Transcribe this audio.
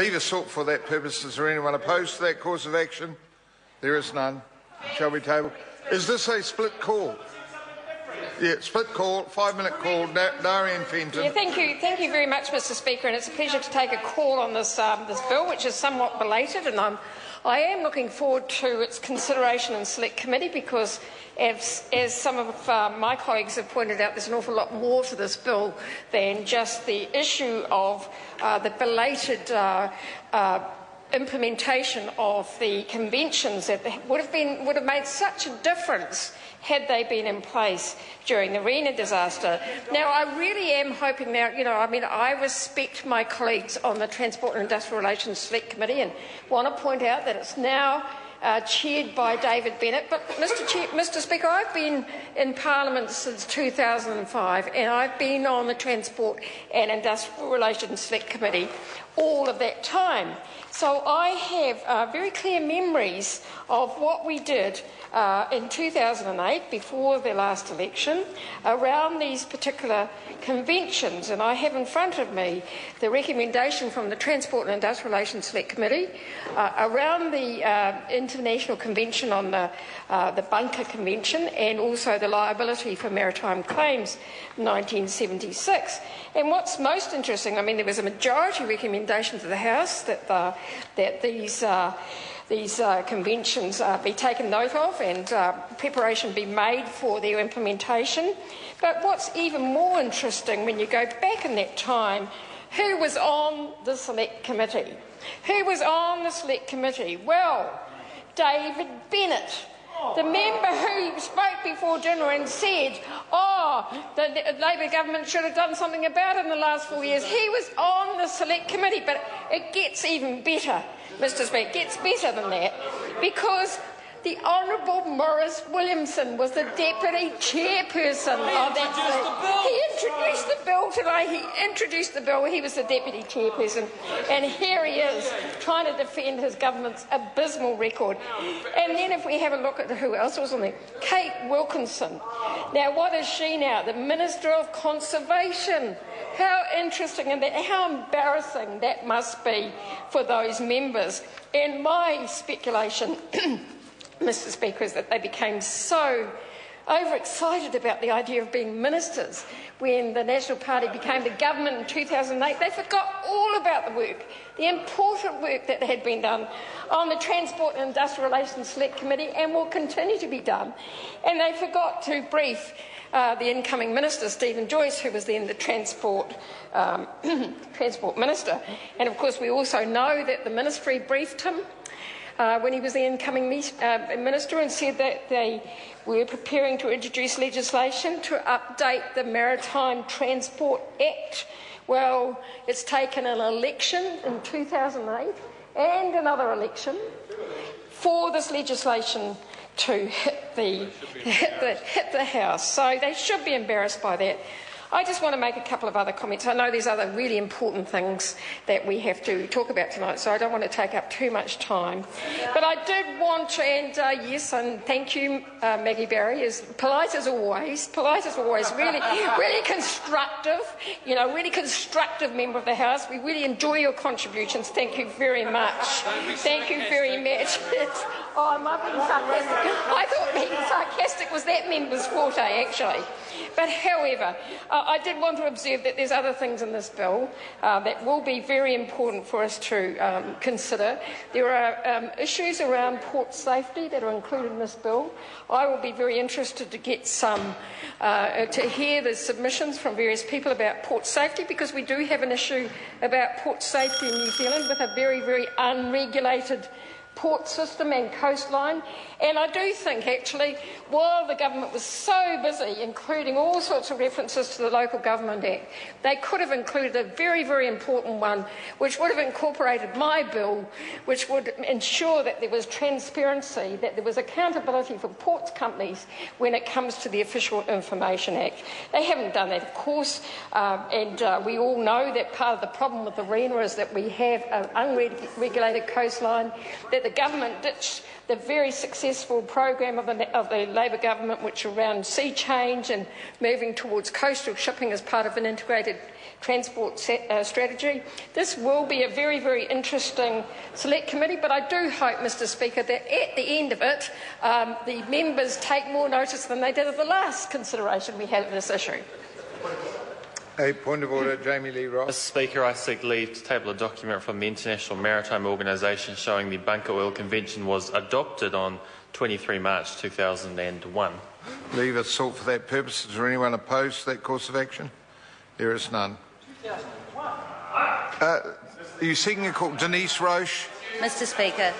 Leave sought for that purpose. Is there anyone opposed to that course of action? There is none. Shall we table? Is this a split call? Yeah, split call, 5-minute call. Darian Fenton. Yeah, thank you very much, Mr. Speaker, and it's a pleasure to take a call on this bill, which is somewhat belated, and I am looking forward to its consideration in Select Committee because, as some of my colleagues have pointed out, there's an awful lot more to this bill than just the issue of the belated implementation of the conventions that would have made such a difference had they been in place during the Rena disaster. Now, I really am hoping now, I respect my colleagues on the Transport and Industrial Relations Select Committee and want to point out that it's now chaired by David Bennett. But, Mr. Speaker, I've been in Parliament since 2005 and I've been on the Transport and Industrial Relations Select Committee all of that time. So I have very clear memories of what we did in 2008, before the last election, around these particular conventions. And I have in front of me the recommendation from the Transport and Industrial Relations Select Committee around the International Convention on the Bunker Convention and also the liability for maritime claims, 1976. And what's most interesting, there was a majority recommendation to the House that these conventions be taken note of and preparation be made for their implementation. But what's even more interesting when you go back in that time, who was on the Select Committee? Who was on the Select Committee? Well, David Bennett, the member who spoke before dinner and said, the Labor government should have done something about it in the last 4 years. He was on the Select Committee, but it gets even better, Mr. Speaker. It gets better than that, because the Honourable Maurice Williamson was the Deputy Chairperson of that bill. He introduced the bill today. He introduced the bill. He was the Deputy Chairperson. And here he is, trying to defend his government's abysmal record. And then if we have a look at who else was on there, Kate Wilkinson. Now, what is she now? The Minister of Conservation. How interesting and how embarrassing that must be for those members. And my speculation, Mr. Speaker, is that they became so overexcited about the idea of being ministers when the National Party became the government in 2008. They forgot all about the work, the important work that had been done on the Transport and Industrial Relations Select Committee and will continue to be done. And they forgot to brief the incoming Minister, Stephen Joyce, who was then the Transport Minister. And of course we also know that the Ministry briefed him when he was the incoming Minister and said that they were preparing to introduce legislation to update the Maritime Transport Act. Well, it's taken an election in 2008 and another election for this legislation to hit the House. So they should be embarrassed by that. I just want to make a couple of other comments. I know there's other really important things that we have to talk about tonight, so I don't want to take up too much time. But I did want to, and yes, and thank you, Maggie Barry, is polite as always, really constructive, really constructive member of the House. We really enjoy your contributions. Thank you very much. Thank you very much. Am I being sarcastic? I thought being sarcastic was that member's forte, actually. But however, I did want to observe that there's other things in this bill that will be very important for us to consider. There are issues around port safety that are included in this bill. I will be very interested to get to hear the submissions from various people about port safety, because we do have an issue about port safety in New Zealand with a very, very unregulated port system and coastline. And I do think, actually, while the government was so busy including all sorts of references to the Local Government Act, they could have included a very, very important one which would have incorporated my bill, which would ensure that there was transparency, that there was accountability for ports companies when it comes to the Official Information Act. They haven't done that, of course, and we all know that part of the problem with the RENA is that we have an unregulated coastline, that that the government ditch the very successful program of the Labor government, which around sea change and moving towards coastal shipping as part of an integrated transport strategy. This will be a very, very interesting select committee, but I do hope, Mr Speaker, that at the end of it, the members take more notice than they did of the last consideration we had of this issue. A point of order, Jami-Lee. Mr Speaker, I seek leave to table a document from the International Maritime Organisation showing the Bunker Oil Convention was adopted on 23 March 2001. Leave is sought for that purpose. Is there anyone opposed to that course of action? There is none. Are you seeking a call? Denise Roche? Mr Speaker.